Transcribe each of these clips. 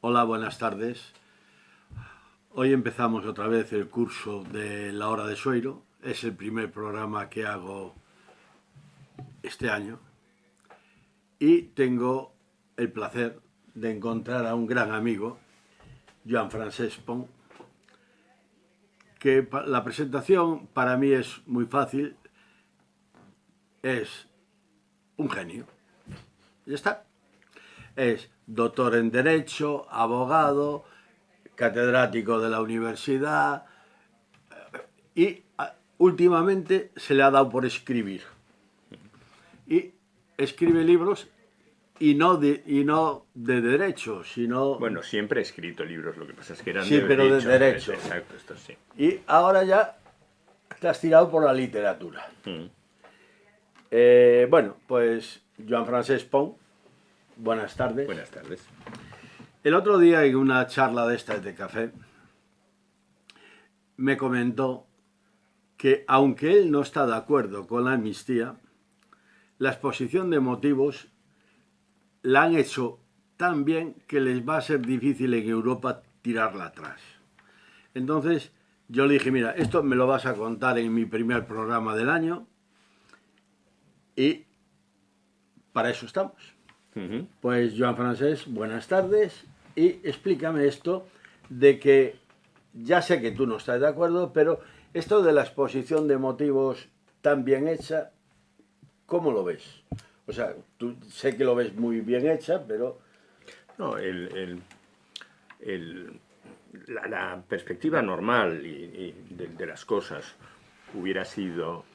Hola, buenas tardes. Hoy empezamos otra vez el curso de La Hora de Sueiro. Es el primer programa que hago este año y tengo el placer de encontrar a un gran amigo, Joan Francesc Pont, que la presentación para mí es muy fácil. Es un genio. Ya está. Es doctor en Derecho, abogado, catedrático de la universidad y últimamente se le ha dado por escribir. Y escribe libros y no de derecho, sino... Bueno, siempre he escrito libros, lo que pasa es que eran Sí, de pero de derecho. derecho. Exacto, esto sí. Y ahora ya te has tirado por la literatura. Mm. Bueno, pues Joan Francesc Pont, buenas tardes. Buenas tardes. El otro día en una charla de estas de café me comentó que aunque él no está de acuerdo con la amnistía, la exposición de motivos la han hecho tan bien que les va a ser difícil en Europa tirarla atrás. Entonces yo le dije, mira, esto me lo vas a contar en mi primer programa del año y para eso estamos. Pues Joan Francesc, buenas tardes y explícame esto de que ya sé que tú no estás de acuerdo, pero esto de la exposición de motivos tan bien hecha, ¿cómo lo ves? O sea, tú sé que lo ves muy bien hecha, pero... No, la perspectiva normal de las cosas hubiera sido,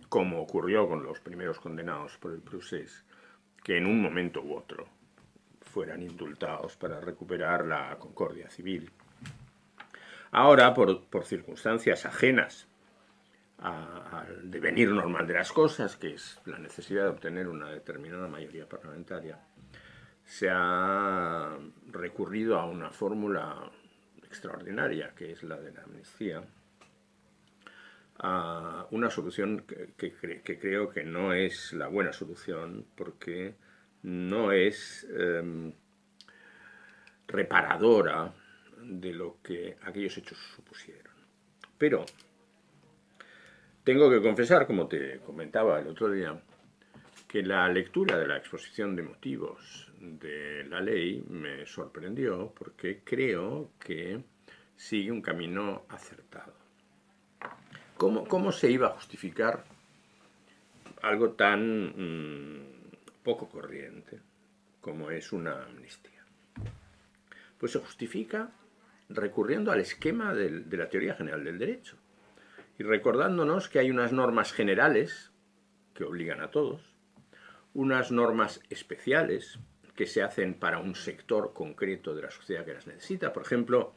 como ocurrió con los primeros condenados por el procés, que en un momento u otro fueran indultados para recuperar la concordia civil. Ahora, por circunstancias ajenas al devenir normal de las cosas, que es la necesidad de obtener una determinada mayoría parlamentaria, se ha recurrido a una fórmula extraordinaria, que es la de la amnistía, a una solución que creo que no es la buena solución, porque no es reparadora de lo que aquellos hechos supusieron. Pero tengo que confesar, como te comentaba el otro día, que la lectura de la exposición de motivos de la ley me sorprendió porque creo que sigue un camino acertado. ¿Cómo se iba a justificar algo tan poco corriente como es una amnistía? Pues se justifica recurriendo al esquema de la teoría general del derecho y recordándonos que hay unas normas generales que obligan a todos, unas normas especiales que se hacen para un sector concreto de la sociedad que las necesita, por ejemplo,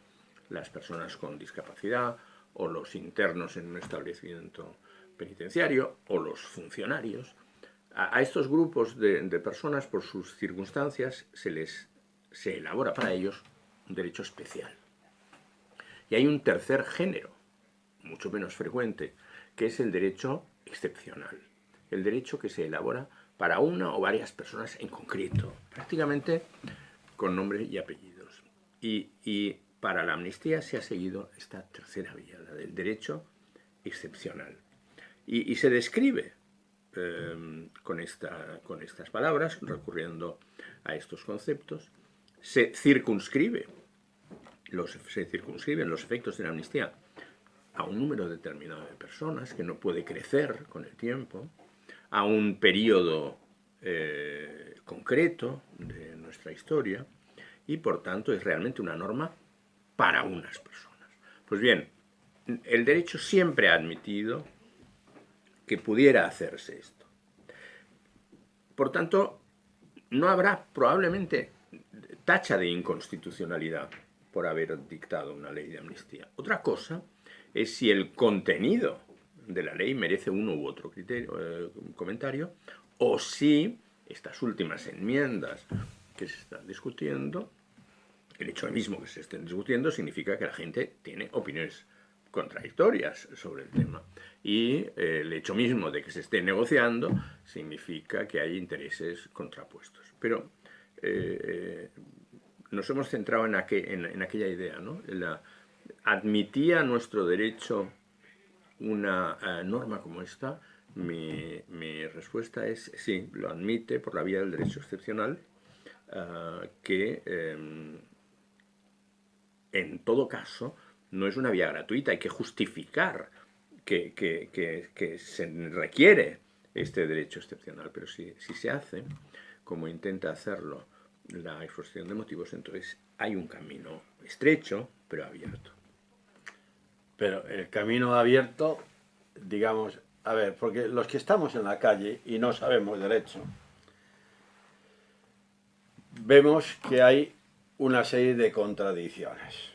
las personas con discapacidad o los internos en un establecimiento penitenciario o los funcionarios. A estos grupos de personas, por sus circunstancias, se elabora para ellos un derecho especial. Y hay un tercer género, mucho menos frecuente, que es el derecho excepcional, el derecho que se elabora para una o varias personas en concreto, prácticamente con nombre y apellidos. Y para la amnistía se ha seguido esta tercera vía, la del derecho excepcional. Y se describe con estas palabras, recurriendo a estos conceptos, se circunscriben los efectos de la amnistía a un número determinado de personas que no puede crecer con el tiempo, a un periodo concreto de nuestra historia y por tanto es realmente una norma para unas personas. Pues bien, el derecho siempre ha admitido que pudiera hacerse esto. Por tanto, no habrá probablemente tacha de inconstitucionalidad por haber dictado una ley de amnistía. Otra cosa es si el contenido de la ley merece uno u otro comentario, o si estas últimas enmiendas que se están discutiendo, el hecho mismo que se estén discutiendo significa que la gente tiene opiniones contradictorias sobre el tema. Y el hecho mismo de que se esté negociando significa que hay intereses contrapuestos. Pero nos hemos centrado en aquella idea, ¿no? ¿Admitía nuestro derecho una norma como esta? Mi respuesta es sí, lo admite por la vía del derecho excepcional, que en todo caso no es una vía gratuita, hay que justificar que se requiere este derecho excepcional, pero si se hace, como intenta hacerlo la exposición de motivos, entonces hay un camino estrecho, pero abierto. Pero el camino abierto, digamos, a ver, porque los que estamos en la calle y no sabemos derecho, vemos que hay una serie de contradicciones.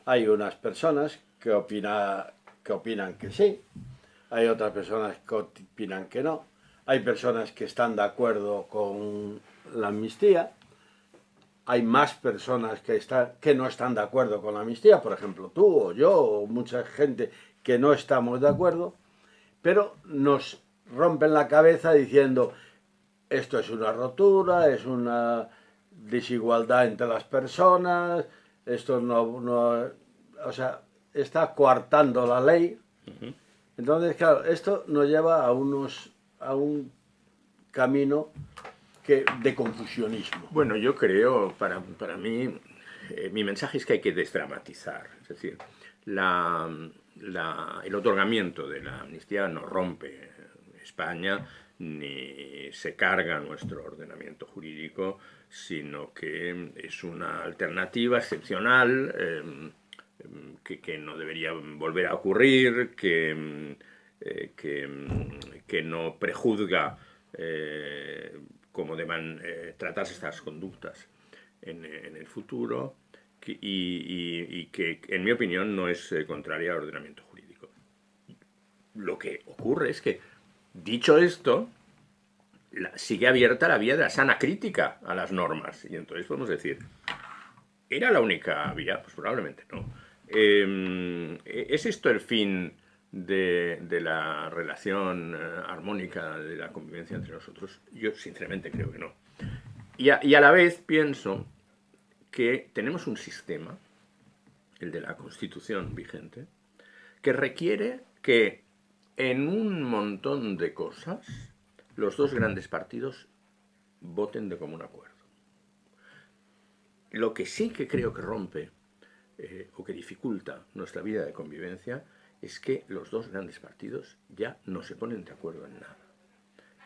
Hay unas personas que opinan que sí, hay otras personas que opinan que no, hay personas que están de acuerdo con la amnistía, hay más personas que no están de acuerdo con la amnistía, por ejemplo tú o yo o mucha gente que no estamos de acuerdo, pero nos rompen la cabeza diciendo esto es una rotura, es una desigualdad entre las personas, esto o sea, está coartando la ley. Entonces, claro, esto nos lleva a un camino de confusionismo. Bueno, yo creo, para mí, mi mensaje es que hay que desdramatizar. Es decir, el otorgamiento de la amnistía no rompe España ni se carga nuestro ordenamiento jurídico, sino que es una alternativa excepcional que no debería volver a ocurrir, que no prejuzga cómo deban tratarse estas conductas en el futuro y que, en mi opinión, no es contraria al ordenamiento jurídico. Lo que ocurre es que, dicho esto, sigue abierta la vía de la sana crítica a las normas. Y entonces podemos decir, ¿era la única vía? Pues probablemente no. ¿Es esto el fin de la relación armónica, de la convivencia entre nosotros? Yo sinceramente creo que no. Y a la vez pienso que tenemos un sistema, el de la Constitución vigente, que requiere que en un montón de cosas los dos grandes partidos voten de común acuerdo. Lo que sí que creo que rompe o que dificulta nuestra vida de convivencia es que los dos grandes partidos ya no se ponen de acuerdo en nada.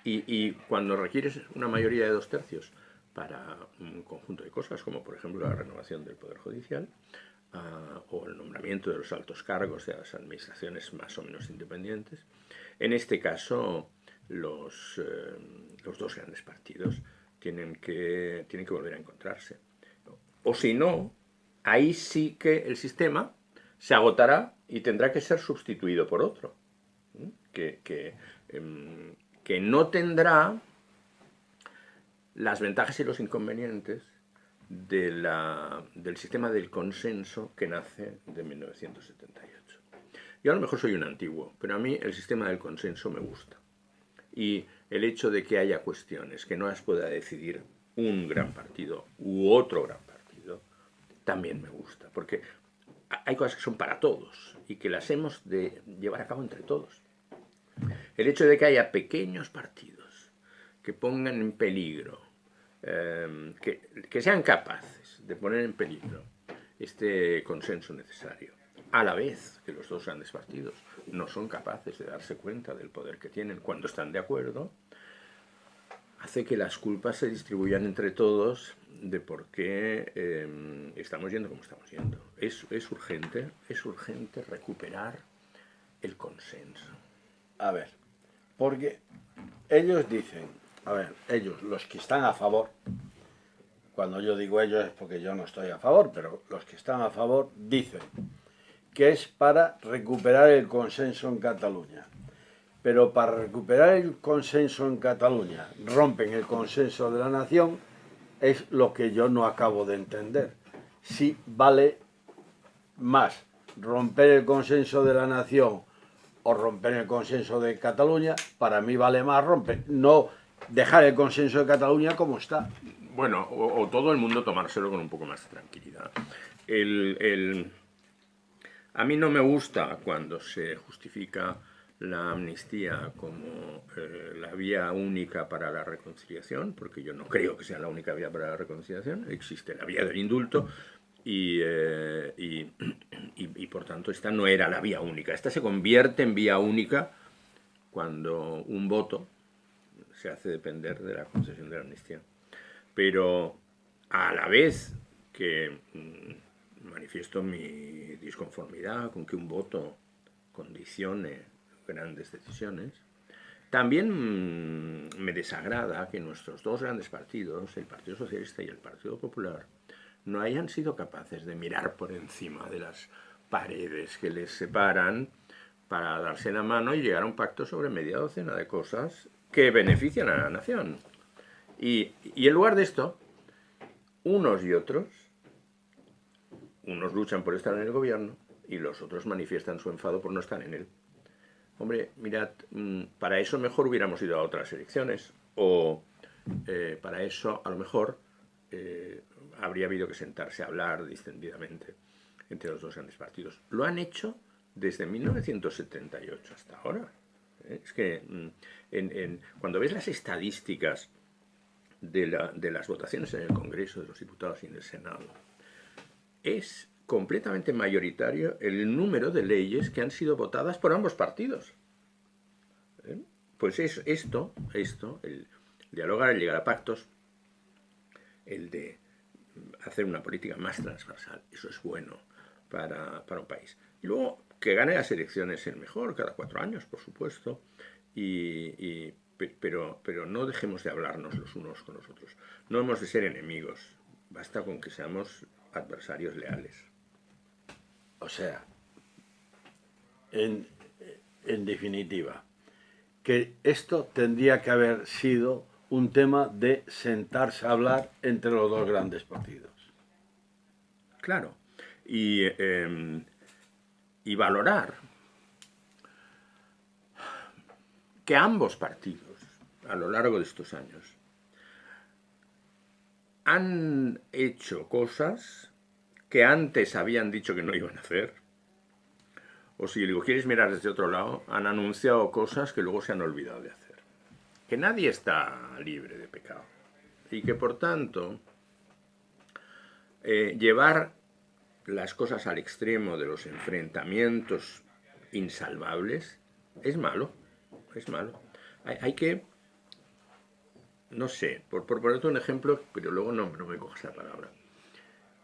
Y cuando requieres una mayoría de 2/3 para un conjunto de cosas, como por ejemplo la renovación del Poder Judicial o el nombramiento de los altos cargos de las administraciones más o menos independientes, en este caso los dos grandes partidos tienen que volver a encontrarse. O si no, ahí sí que el sistema se agotará y tendrá que ser sustituido por otro, que no tendrá las ventajas y los inconvenientes del sistema del consenso que nace de 1978. Yo a lo mejor soy un antiguo, pero a mí el sistema del consenso me gusta. Y el hecho de que haya cuestiones que no las pueda decidir un gran partido u otro gran partido, también me gusta, porque hay cosas que son para todos y que las hemos de llevar a cabo entre todos. El hecho de que haya pequeños partidos que pongan en peligro, que sean capaces de poner en peligro este consenso necesario, a la vez que los dos grandes partidos no son capaces de darse cuenta del poder que tienen cuando están de acuerdo, hace que las culpas se distribuyan entre todos de por qué estamos yendo como estamos yendo. Es urgente recuperar el consenso. A ver, porque ellos dicen, ellos, los que están a favor, cuando yo digo ellos es porque yo no estoy a favor, pero los que están a favor dicen que es para recuperar el consenso en Cataluña. Pero para recuperar el consenso en Cataluña rompen el consenso de la nación, es lo que yo no acabo de entender. Si vale más romper el consenso de la nación o romper el consenso de Cataluña, para mí vale más romper, no dejar el consenso de Cataluña como está. bueno, o todo el mundo tomárselo con un poco más de tranquilidad. A mí no me gusta cuando se justifica la amnistía como la vía única para la reconciliación, porque yo no creo que sea la única vía para la reconciliación. Existe la vía del indulto y por tanto esta no era la vía única. Esta se convierte en vía única cuando un voto se hace depender de la concesión de la amnistía. Pero a la vez que manifiesto mi disconformidad con que un voto condicione grandes decisiones, también me desagrada que nuestros dos grandes partidos, el Partido Socialista y el Partido Popular, no hayan sido capaces de mirar por encima de las paredes que les separan para darse la mano y llegar a un pacto sobre media docena de cosas que benefician a la nación. Y en lugar de esto, unos y otros, unos luchan por estar en el gobierno y los otros manifiestan su enfado por no estar en él. Hombre, mirad, para eso mejor hubiéramos ido a otras elecciones, o para eso a lo mejor habría habido que sentarse a hablar distendidamente entre los dos grandes partidos. Lo han hecho desde 1978 hasta ahora. Es que cuando ves las estadísticas de las votaciones en el Congreso, de los diputados y en el Senado, es completamente mayoritario el número de leyes que han sido votadas por ambos partidos. Pues es esto, el dialogar, el llegar a pactos, el de hacer una política más transversal, eso es bueno para un país. Y luego, que gane las elecciones el mejor, cada 4 años, por supuesto, pero no dejemos de hablarnos los unos con los otros. No hemos de ser enemigos, basta con que seamos adversarios leales. O sea, en definitiva, que esto tendría que haber sido un tema de sentarse a hablar entre los dos grandes partidos. Claro, y valorar que ambos partidos, a lo largo de estos años, han hecho cosas que antes habían dicho que no iban a hacer, o si lo quieres mirar desde otro lado, han anunciado cosas que luego se han olvidado de hacer. Que nadie está libre de pecado. Y que por tanto, llevar las cosas al extremo de los enfrentamientos insalvables es malo. Es malo. Hay que, no sé, por ponerte un ejemplo, pero luego no me cojas la palabra.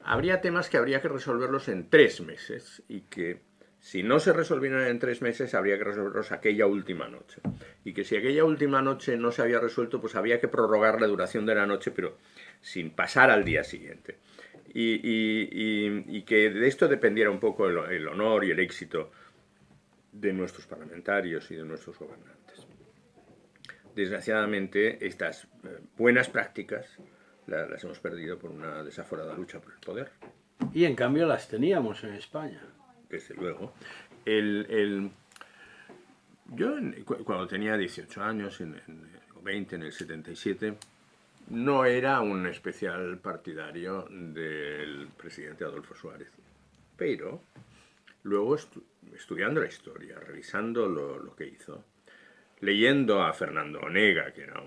Habría temas que habría que resolverlos en 3 meses y que si no se resolvieran en 3 meses habría que resolverlos aquella última noche. Y que si aquella última noche no se había resuelto, pues había que prorrogar la duración de la noche, pero sin pasar al día siguiente. Y que de esto dependiera un poco el honor y el éxito de nuestros parlamentarios y de nuestros gobernantes. Desgraciadamente, estas buenas prácticas las hemos perdido por una desaforada lucha por el poder. Y en cambio las teníamos en España. Desde luego. Yo, cuando tenía 18 años, o 20, en el 77, no era un especial partidario del presidente Adolfo Suárez. Pero luego, estudiando la historia, revisando lo que hizo, leyendo a Fernando Onega, que era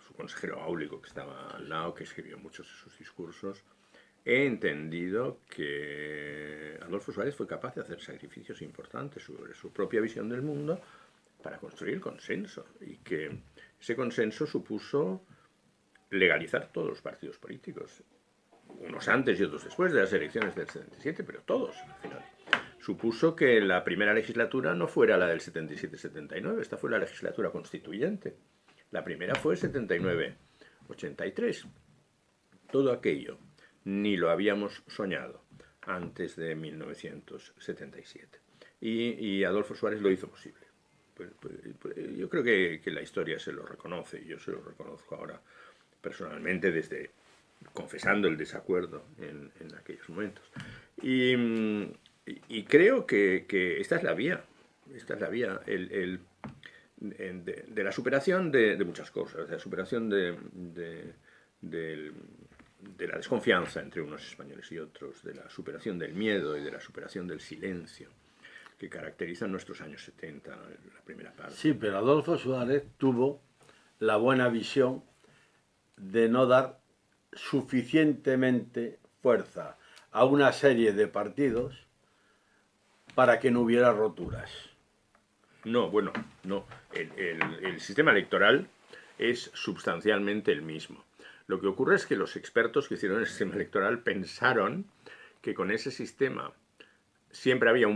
su consejero áulico que estaba al lado, que escribió muchos de sus discursos, he entendido que Adolfo Suárez fue capaz de hacer sacrificios importantes sobre su propia visión del mundo para construir consenso, y que ese consenso supuso legalizar todos los partidos políticos, unos antes y otros después de las elecciones del 77, pero todos al final. Supuso que la primera legislatura no fuera la del 77-79, esta fue la legislatura constituyente. La primera fue 79-83. Todo aquello ni lo habíamos soñado antes de 1977. Y Adolfo Suárez lo hizo posible. Yo creo que la historia se lo reconoce, y yo se lo reconozco ahora personalmente, confesando el desacuerdo en aquellos momentos. Y creo que esta es la vía. Esta es la vía. De la superación de muchas cosas, de la superación de de la desconfianza entre unos españoles y otros, de la superación del miedo y de la superación del silencio que caracterizan nuestros años 70, la primera parte. Sí, pero Adolfo Suárez tuvo la buena visión de no dar suficientemente fuerza a una serie de partidos para que no hubiera roturas. No, bueno, no. El sistema electoral es sustancialmente el mismo. Lo que ocurre es que los expertos que hicieron el sistema electoral pensaron que con ese sistema siempre habría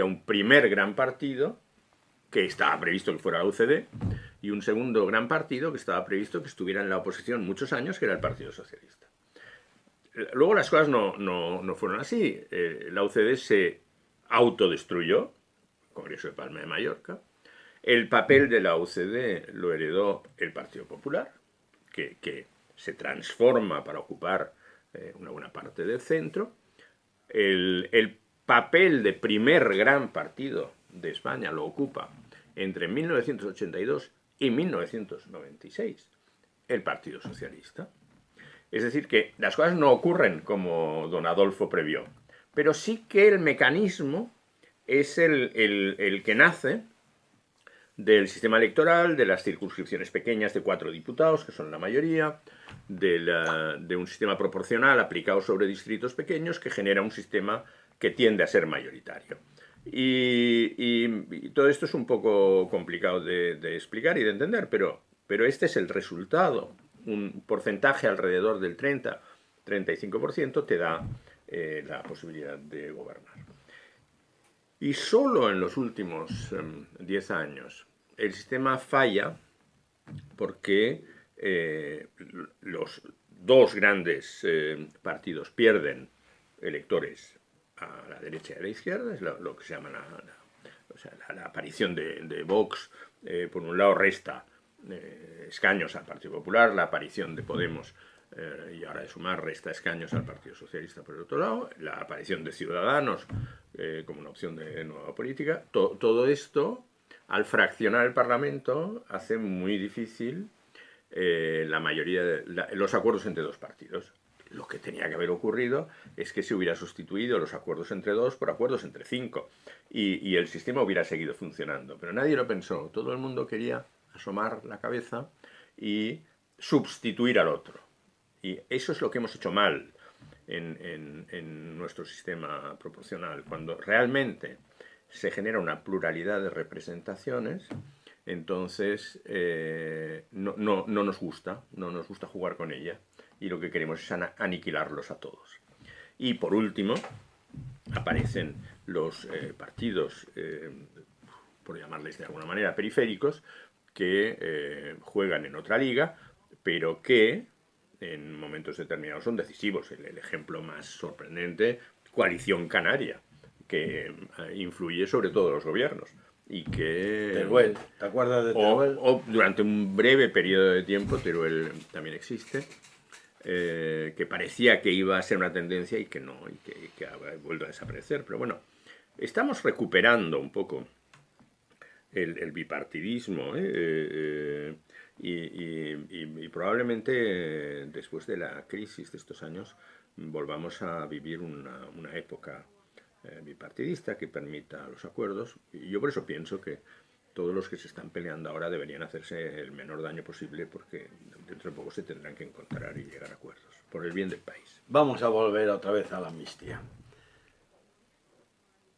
un primer gran partido que estaba previsto que fuera la UCD y un segundo gran partido que estaba previsto que estuviera en la oposición muchos años, que era el Partido Socialista. Luego las cosas no fueron así. La UCD se autodestruyó, Congreso de Palma de Mallorca. El papel de la UCD lo heredó el Partido Popular, que se transforma para ocupar una buena parte del centro. El papel de primer gran partido de España lo ocupa entre 1982 y 1996 el Partido Socialista. Es decir, que las cosas no ocurren como don Adolfo previó, pero sí que el mecanismo es el que nace del sistema electoral, de las circunscripciones pequeñas de 4 diputados, que son la mayoría, de un sistema proporcional aplicado sobre distritos pequeños que genera un sistema que tiende a ser mayoritario. Y todo esto es un poco complicado de explicar y de entender, pero este es el resultado. Un porcentaje alrededor del 30-35% te da la posibilidad de gobernar. Y solo en los últimos 10 años el sistema falla porque los dos grandes partidos pierden electores a la derecha y a la izquierda, es lo que se llama la aparición de Vox, por un lado resta escaños al Partido Popular, la aparición de Podemos y ahora de Sumar resta escaños al Partido Socialista por el otro lado, la aparición de Ciudadanos como una opción de nueva política, todo esto al fraccionar el Parlamento hace muy difícil la mayoría de los acuerdos entre dos partidos. Lo que tenía que haber ocurrido es que se hubiera sustituido los acuerdos entre dos por acuerdos entre 5 y el sistema hubiera seguido funcionando. Pero nadie lo pensó. Todo el mundo quería asomar la cabeza y sustituir al otro. Y eso es lo que hemos hecho mal en nuestro sistema proporcional. Cuando realmente se genera una pluralidad de representaciones, entonces no nos gusta jugar con ella. Y lo que queremos es aniquilarlos a todos. Y por último, aparecen los partidos, por llamarles de alguna manera, periféricos, que juegan en otra liga, pero que en momentos determinados son decisivos. El ejemplo más sorprendente, Coalición Canaria, que influye sobre todos los gobiernos. Y que Teruel, ¿te acuerdas de Teruel? O durante un breve periodo de tiempo, Teruel también existe, que parecía que iba a ser una tendencia y que no, y que ha vuelto a desaparecer. Pero bueno, estamos recuperando un poco el bipartidismo, y probablemente después de la crisis de estos años volvamos a vivir una época bipartidista que permita los acuerdos. Y yo por eso pienso que todos los que se están peleando ahora deberían hacerse el menor daño posible, porque dentro de poco se tendrán que encontrar y llegar a acuerdos, por el bien del país. Vamos a volver otra vez a la amnistía.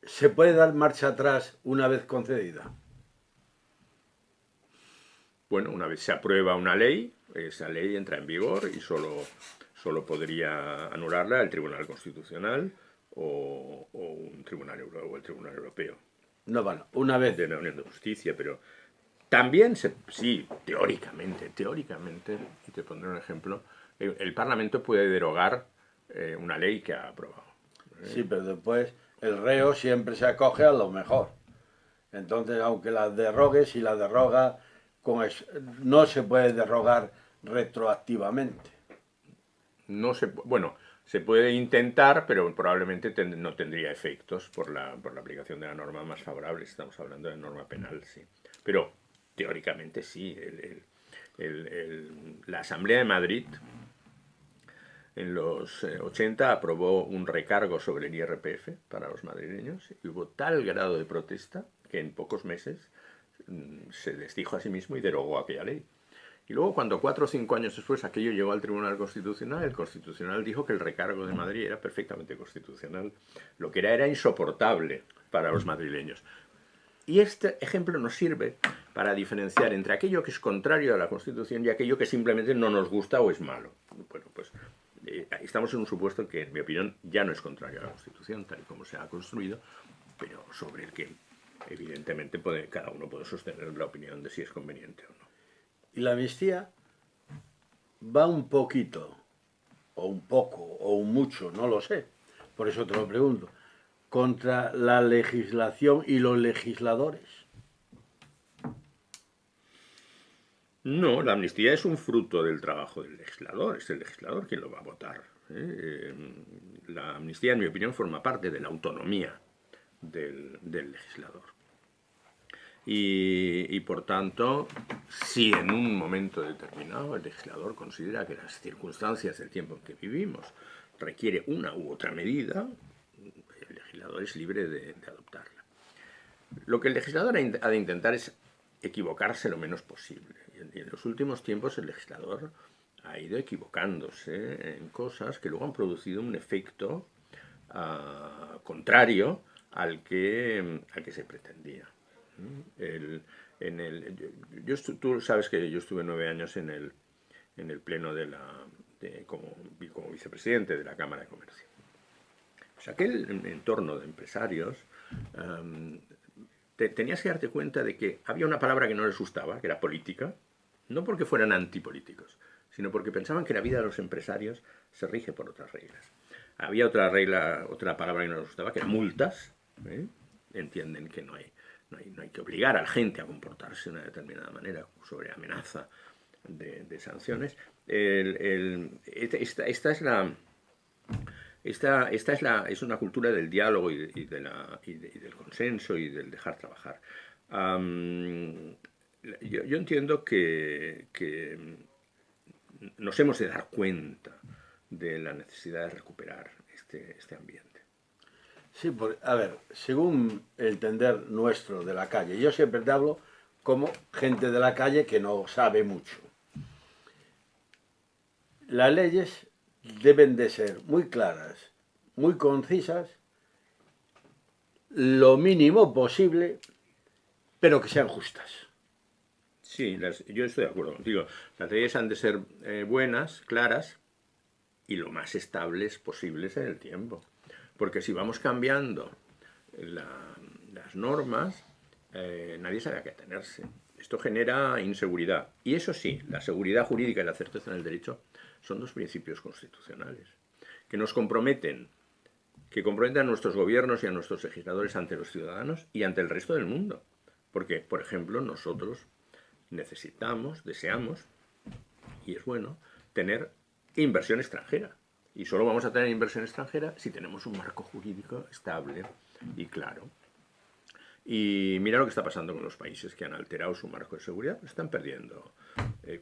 ¿Se puede dar marcha atrás una vez concedida? Bueno, una vez se aprueba una ley, esa ley entra en vigor y solo podría anularla el Tribunal Constitucional o un tribunal o el Tribunal Europeo. No, bueno, una vez. De la Unión de Justicia, pero también, sí, teóricamente, y te pondré un ejemplo, el Parlamento puede derogar una ley que ha aprobado. Sí, pero después el reo siempre se acoge a lo mejor. Entonces, aunque la derrogue, si la derroga, no se puede derrogar retroactivamente. No se, bueno, se puede intentar, pero probablemente no tendría efectos por la aplicación de la norma más favorable. Estamos hablando de norma penal, sí. Pero teóricamente sí. La Asamblea de Madrid en los 80 aprobó un recargo sobre el IRPF para los madrileños y hubo tal grado de protesta que en pocos meses se desdijo a sí mismo y derogó aquella ley. Y luego, cuando 4 o 5 años después aquello llegó al Tribunal Constitucional, el Constitucional dijo que el recargo de Madrid era perfectamente constitucional. Lo que era insoportable para los madrileños. Y este ejemplo nos sirve para diferenciar entre aquello que es contrario a la Constitución y aquello que simplemente no nos gusta o es malo. Bueno, pues estamos en un supuesto que, en mi opinión, ya no es contrario a la Constitución, tal y como se ha construido, pero sobre el que, evidentemente, cada uno puede sostener la opinión de si es conveniente o no. Y la amnistía va un poquito, o un poco, o un mucho, no lo sé, por eso te lo pregunto, contra la legislación y los legisladores. No, la amnistía es un fruto del trabajo del legislador, es el legislador quien lo va a votar. La amnistía, en mi opinión, forma parte de la autonomía del legislador. Y por tanto, si en un momento determinado el legislador considera que las circunstancias del tiempo en que vivimos requiere una u otra medida, el legislador es libre de adoptarla. Lo que el legislador ha de intentar es equivocarse lo menos posible. Y en los últimos tiempos el legislador ha ido equivocándose en cosas que luego han producido un efecto contrario al que se pretendía. Tú sabes que yo estuve 9 años en el pleno como vicepresidente de la Cámara de Comercio. Pues aquel entorno de empresarios, tenías que darte cuenta de que había una palabra que no les gustaba, que era política, no porque fueran antipolíticos, sino porque pensaban que la vida de los empresarios se rige por otras reglas. Había otra palabra que no les gustaba, que era multas. Entienden que no hay que obligar a la gente a comportarse de una determinada manera sobre amenaza de sanciones. Esta es una cultura del diálogo y del consenso y del dejar trabajar. Yo entiendo que nos hemos de dar cuenta de la necesidad de recuperar este ambiente. Sí, a ver, según el entender nuestro de la calle, yo siempre te hablo como gente de la calle que no sabe mucho. Las leyes deben de ser muy claras, muy concisas, lo mínimo posible, pero que sean justas. Sí, yo estoy de acuerdo contigo. Las leyes han de ser buenas, claras y lo más estables posibles en el tiempo. Porque si vamos cambiando las normas, nadie sabe a qué atenerse. Esto genera inseguridad. Y eso sí, la seguridad jurídica y la certeza en el derecho son dos principios constitucionales que comprometen a nuestros gobiernos y a nuestros legisladores ante los ciudadanos y ante el resto del mundo. Porque, por ejemplo, nosotros deseamos, y es bueno, tener inversión extranjera. Y solo vamos a tener inversión extranjera si tenemos un marco jurídico estable y claro. Y mira lo que está pasando con los países que han alterado su marco de seguridad, pues están perdiendo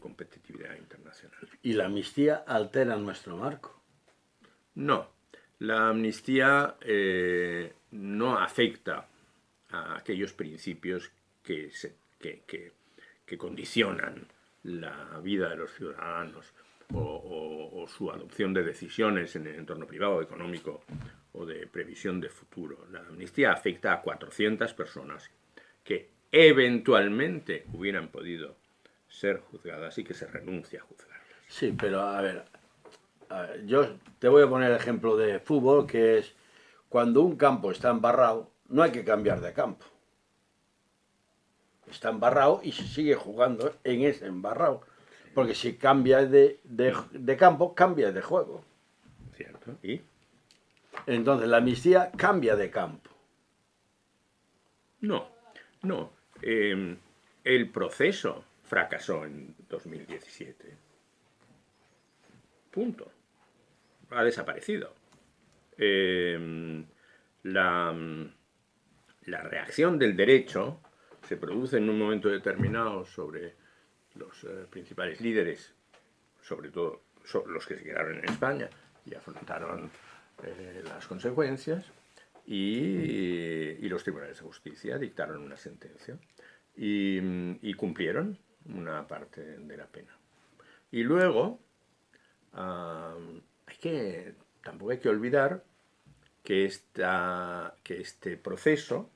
competitividad internacional. ¿Y la amnistía altera nuestro marco? No, la amnistía no afecta a aquellos principios que condicionan la vida de los ciudadanos o su adopción de decisiones en el entorno privado, económico o de previsión de futuro. La amnistía afecta a 400 personas que eventualmente hubieran podido ser juzgadas y que se renuncia a juzgarlas. Sí, pero a ver, yo te voy a poner el ejemplo de fútbol, que es cuando un campo está embarrado, no hay que cambiar de campo. Está embarrado y se sigue jugando en ese embarrado. Porque si cambias de campo, cambias de juego. ¿Cierto? ¿Y? Entonces la amnistía cambia de campo. No. El proceso fracasó en 2017. Punto. Ha desaparecido. La reacción del derecho se produce en un momento determinado sobre los principales líderes, sobre todo los que se quedaron en España, y afrontaron las consecuencias, y los tribunales de justicia dictaron una sentencia y cumplieron una parte de la pena. Y luego, tampoco hay que olvidar que este proceso,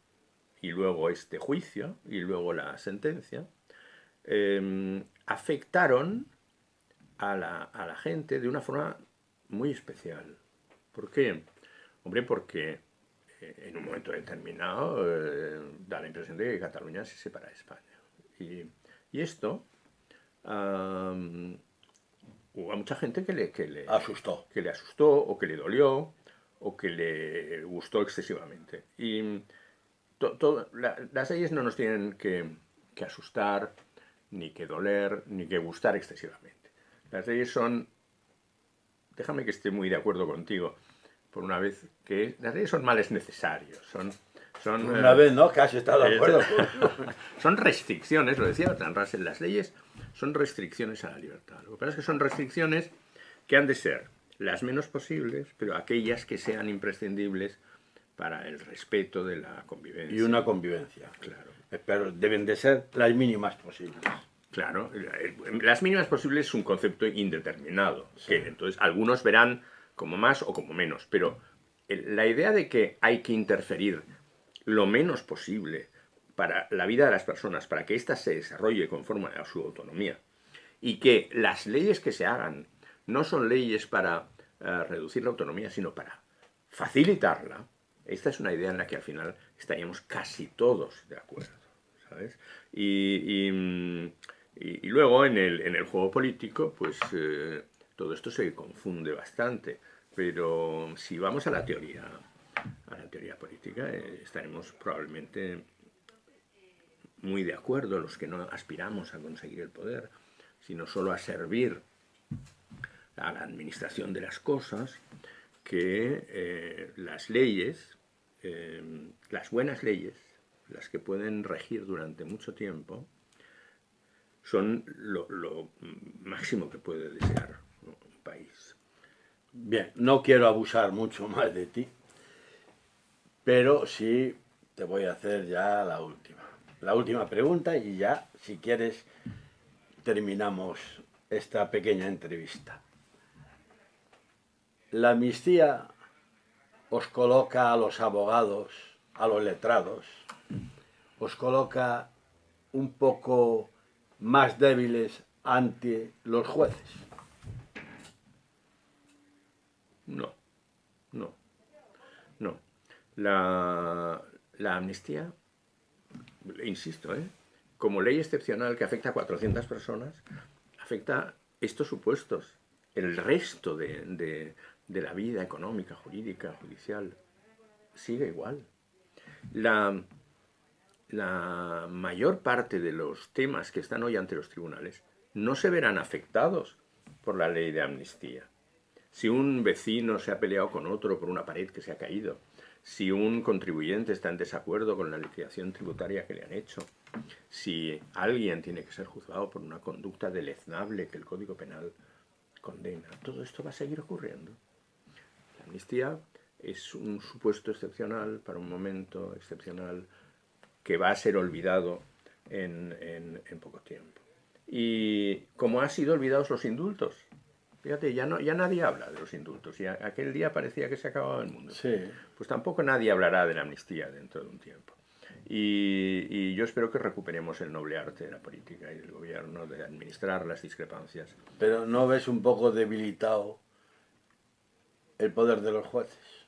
y luego este juicio, y luego la sentencia, afectaron a la gente de una forma muy especial. ¿Por qué? Hombre, porque en un momento determinado da la impresión de que Cataluña se separa de España. Y esto hubo mucha gente que le Asustó. o que le dolió o que le gustó excesivamente. Y las leyes no nos tienen que asustar, ni que doler, ni que gustar excesivamente. Las leyes son, déjame que esté muy de acuerdo contigo, por una vez, que las leyes son males necesarios. Una vez, ¿no? Casi estado de acuerdo. Son restricciones, lo decía Bertrand Russell, las leyes son restricciones a la libertad. Lo que pasa es que son restricciones que han de ser las menos posibles, pero aquellas que sean imprescindibles para el respeto de la convivencia. Y una convivencia. Claro. Pero deben de ser las mínimas posibles. Claro, las mínimas posibles es un concepto indeterminado, Sí. que entonces algunos verán como más o como menos, pero la idea de que hay que interferir lo menos posible para la vida de las personas, para que ésta se desarrolle conforme a su autonomía, y que las leyes que se hagan no son leyes para reducir la autonomía, sino para facilitarla, esta es una idea en la que al final estaríamos casi todos de acuerdo, ¿sabes? Y luego en el juego político, pues todo esto se confunde bastante, pero si vamos a la teoría política, estaremos probablemente muy de acuerdo los que no aspiramos a conseguir el poder, sino solo a servir a la administración de las cosas, que las leyes, las buenas leyes, las que pueden regir durante mucho tiempo, son lo máximo que puede desear un país. Bien, no quiero abusar mucho más de ti, pero sí te voy a hacer ya la última pregunta, y ya, si quieres, terminamos esta pequeña entrevista. La amnistía os coloca a los abogados, a los letrados, os coloca un poco más débiles ante los jueces. No. La amnistía, insisto, como ley excepcional que afecta a 400 personas, afecta estos supuestos. El resto de la vida económica, jurídica, judicial, sigue igual. La mayor parte de los temas que están hoy ante los tribunales no se verán afectados por la ley de amnistía. Si un vecino se ha peleado con otro por una pared que se ha caído, si un contribuyente está en desacuerdo con la liquidación tributaria que le han hecho, si alguien tiene que ser juzgado por una conducta deleznable que el Código Penal condena, todo esto va a seguir ocurriendo. La amnistía es un supuesto excepcional para un momento excepcional que va a ser olvidado en poco tiempo. Y como han sido olvidados los indultos, fíjate, ya nadie habla de los indultos, y aquel día parecía que se acababa el mundo. Sí. Pues tampoco nadie hablará de la amnistía dentro de un tiempo. Y yo espero que recuperemos el noble arte de la política y del gobierno de administrar las discrepancias. Pero ¿no ves un poco debilitado el poder de los jueces?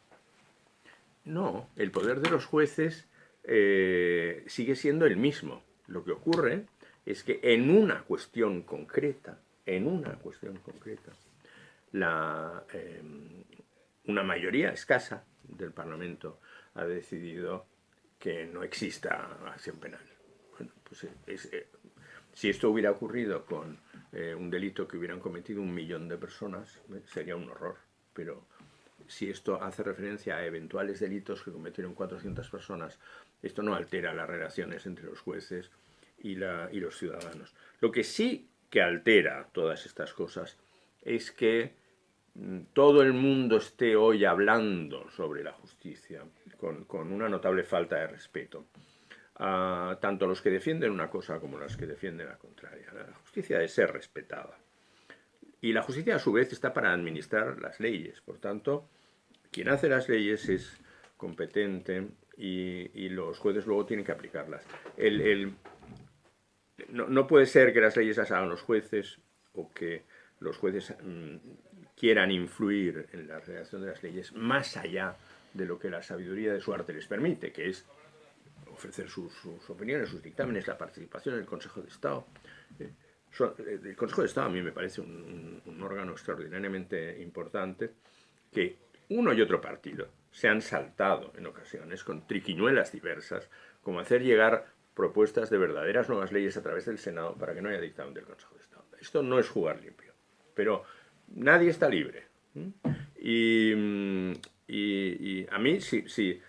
No, el poder de los jueces sigue siendo el mismo. Lo que ocurre es que en una cuestión concreta, una mayoría escasa del Parlamento ha decidido que no exista acción penal. Bueno, pues si esto hubiera ocurrido con un delito que hubieran cometido 1 millón de personas, sería un horror. Pero si esto hace referencia a eventuales delitos que cometieron 400 personas, esto no altera las relaciones entre los jueces y los ciudadanos. Lo que sí que altera todas estas cosas es que todo el mundo esté hoy hablando sobre la justicia con una notable falta de respeto. Tanto los que defienden una cosa como los que defienden la contraria. La justicia debe ser respetada. Y la justicia, a su vez, está para administrar las leyes. Por tanto, quien hace las leyes es competente y los jueces luego tienen que aplicarlas. No puede ser que las leyes las hagan los jueces o que los jueces quieran influir en la redacción de las leyes más allá de lo que la sabiduría de su arte les permite, que es ofrecer sus opiniones, sus dictámenes, la participación en el Consejo de Estado. El Consejo de Estado a mí me parece un órgano extraordinariamente importante que uno y otro partido se han saltado en ocasiones con triquiñuelas diversas, como hacer llegar propuestas de verdaderas nuevas leyes a través del Senado para que no haya dictamen del Consejo de Estado. Esto no es jugar limpio, pero nadie está libre. Y a mí, si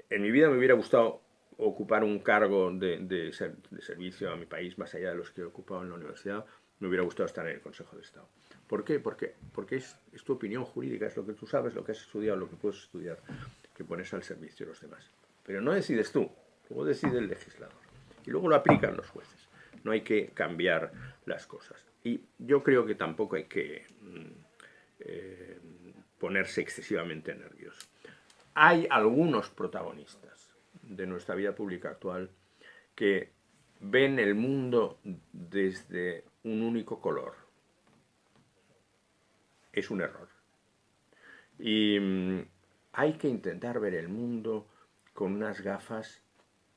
en mi vida me hubiera gustado ocupar un cargo de servicio a mi país más allá de los que he ocupado en la universidad, me hubiera gustado estar en el Consejo de Estado. ¿Por qué? Porque es tu opinión jurídica, es lo que tú sabes, lo que has estudiado, lo que puedes estudiar, que pones al servicio de los demás. Pero no decides tú, luego decide el legislador. Y luego lo aplican los jueces. No hay que cambiar las cosas. Y yo creo que tampoco hay que ponerse excesivamente nervioso. Hay algunos protagonistas de nuestra vida pública actual que ven el mundo desde un único color. Es un error. Y hay que intentar ver el mundo con unas gafas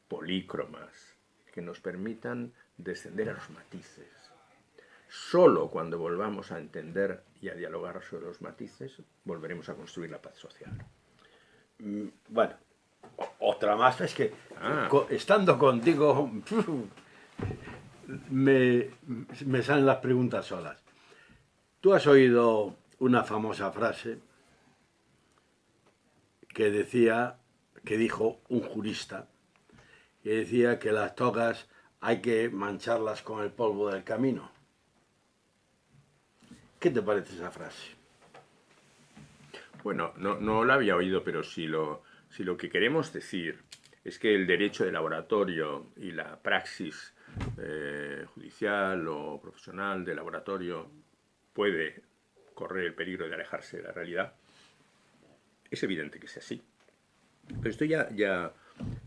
polícromas que nos permitan descender a los matices. Solo cuando volvamos a entender y a dialogar sobre los matices volveremos a construir la paz social. Bueno, otra más es que estando contigo me salen las preguntas solas. Tú has oído una famosa frase que dijo un jurista, que decía que las togas hay que mancharlas con el polvo del camino. ¿Qué te parece esa frase? Bueno, no la había oído, pero si lo que queremos decir es que el derecho de laboratorio y la praxis judicial o profesional de laboratorio puede correr el peligro de alejarse de la realidad, es evidente que es así. Pero esto ya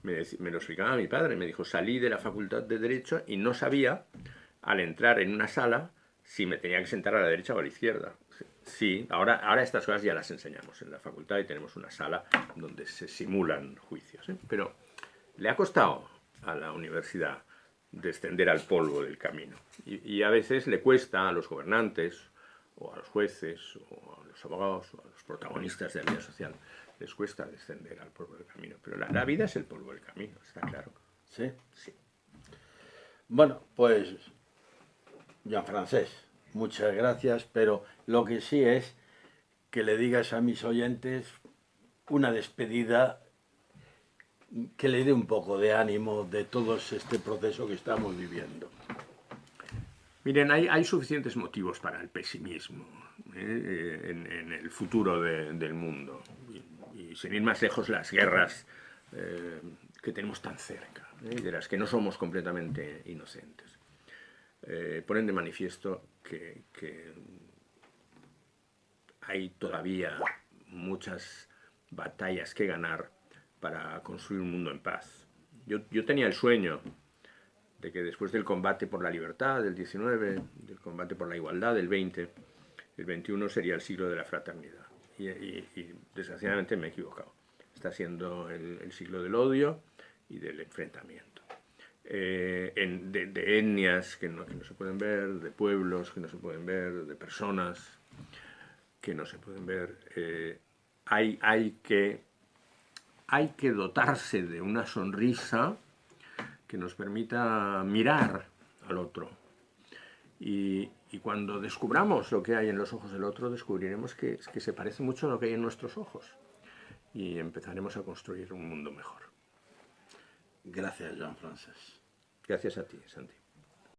me lo explicaba mi padre, me dijo, salí de la facultad de Derecho y no sabía, al entrar en una sala, si me tenía que sentar a la derecha o a la izquierda. Sí, ahora estas cosas ya las enseñamos en la facultad y tenemos una sala donde se simulan juicios. Pero le ha costado a la universidad descender al polvo del camino. Y a veces le cuesta a los gobernantes, o a los jueces, o a los abogados, o a los protagonistas de la vida social, les cuesta descender al polvo del camino. Pero la vida es el polvo del camino, está claro. ¿Sí? Sí. Bueno, pues, Jean-Francesc, muchas gracias, pero lo que sí es que le digas a mis oyentes una despedida que le dé un poco de ánimo de todo este proceso que estamos viviendo. Miren, hay suficientes motivos para el pesimismo en el futuro del mundo. Y sin ir más lejos, las guerras que tenemos tan cerca, de las que no somos completamente inocentes, ponen de manifiesto que hay todavía muchas batallas que ganar para construir un mundo en paz. Yo tenía el sueño de que después del combate por la libertad del 19, del combate por la igualdad del 20, el 21 sería el siglo de la fraternidad. Y desgraciadamente me he equivocado. Está siendo el siglo del odio y del enfrentamiento. De etnias que no se pueden ver, de pueblos que no se pueden ver, de personas que no se pueden ver. Hay que dotarse de una sonrisa que nos permita mirar al otro. Y cuando descubramos lo que hay en los ojos del otro, descubriremos que se parece mucho a lo que hay en nuestros ojos. Y empezaremos a construir un mundo mejor. Gracias, Jean-Francesc. Gracias a ti, Santi.